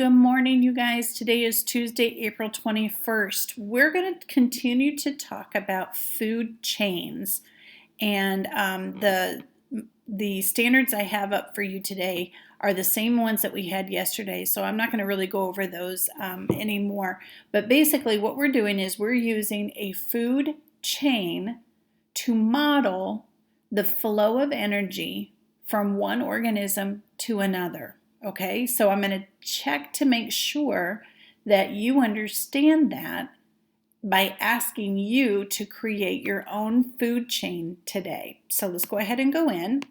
good morning, you guys. Today is Tuesday, April 21st. We're going to continue to talk about food chains, and the standards I have up for you today are the same ones that we had yesterday, so I'm not going to really go over those anymore. But basically what we're doing is we're using a food chain to model the flow of energy from one organism to another. Okay, so I'm going to check to make sure that you understand that by asking you to create your own food chain today. So let's go ahead and go in.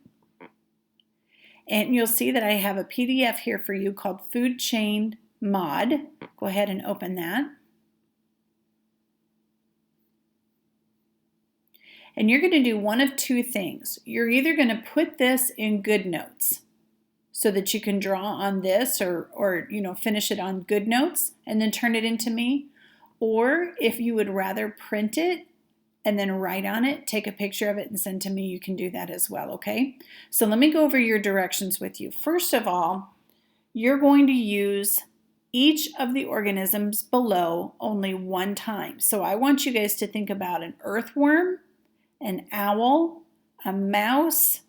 And you'll see that I have a PDF here for you called Food Chain Mod. Go ahead and open that. And you're going to do one of two things. You're either going to put this in GoodNotes, so that you can draw on this or finish it on GoodNotes and then turn it into me. Or if you would rather print it and then write on it, take a picture of it and send to me, you can do that as well, okay? So let me go over your directions with you. First of all, you're going to use each of the organisms below only one time. So I want you guys to think about an earthworm, an owl, a mouse,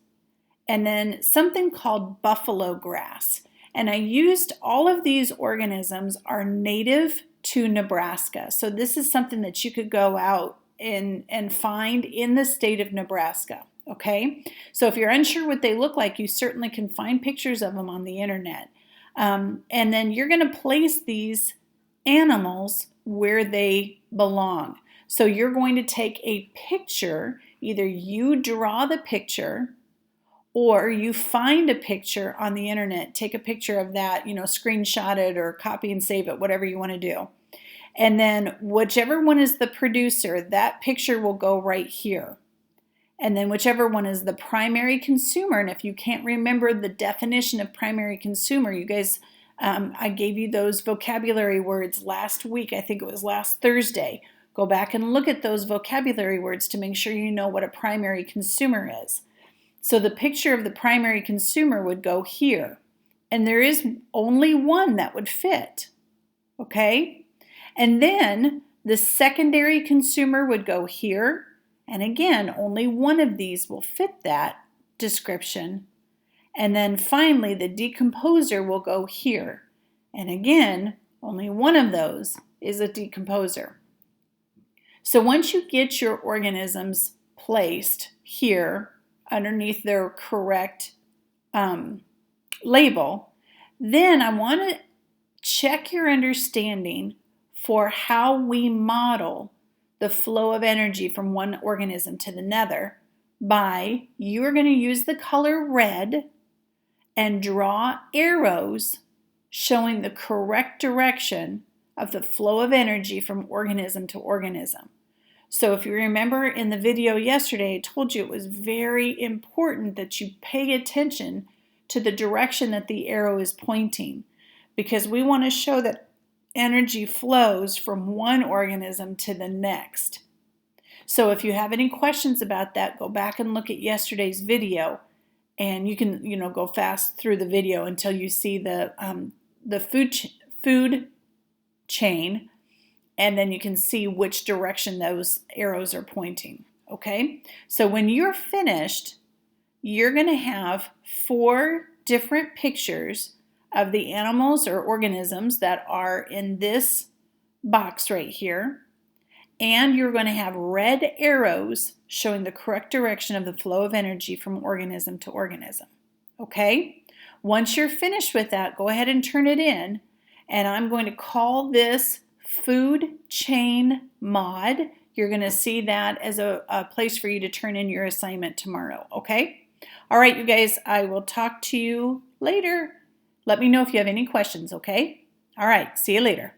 and then something called buffalo grass. And I used all of these organisms are native to Nebraska. So this is something that you could go out and find in the state of Nebraska. Okay, so if you're unsure what they look like, you certainly can find pictures of them on the internet. And then you're going to place these animals where they belong. So you're going to take a picture, either you draw the picture or you find a picture on the internet, take a picture of that, screenshot it or copy and save it, whatever you want to do. And then whichever one is the producer, that picture will go right here. And then whichever one is the primary consumer, and if you can't remember the definition of primary consumer, you guys, I gave you those vocabulary words last week. I think it was last Thursday. Go back and look at those vocabulary words to make sure you know what a primary consumer is. So the picture of the primary consumer would go here, and there is only one that would fit, okay? And then the secondary consumer would go here, and again, only one of these will fit that description. And then finally, the decomposer will go here, and again, only one of those is a decomposer. So once you get your organisms placed here, underneath their correct label, then I want to check your understanding for how we model the flow of energy from one organism to another by you're going to use the color red and draw arrows showing the correct direction of the flow of energy from organism to organism. So if you remember in the video yesterday, I told you it was very important that you pay attention to the direction that the arrow is pointing, because we want to show that energy flows from one organism to the next. So if you have any questions about that, go back and look at yesterday's video, and you can go fast through the video until you see the food chain. And then you can see which direction those arrows are pointing, okay? So when you're finished, you're going to have 4 different pictures of the animals or organisms that are in this box right here. And you're going to have red arrows showing the correct direction of the flow of energy from organism to organism, okay? Once you're finished with that, go ahead and turn it in. And I'm going to call this Food Chain Mod. You're going to see that as a place for you to turn in your assignment tomorrow, okay? All right, you guys, I will talk to you later. Let me know if you have any questions, okay? All right, see you later.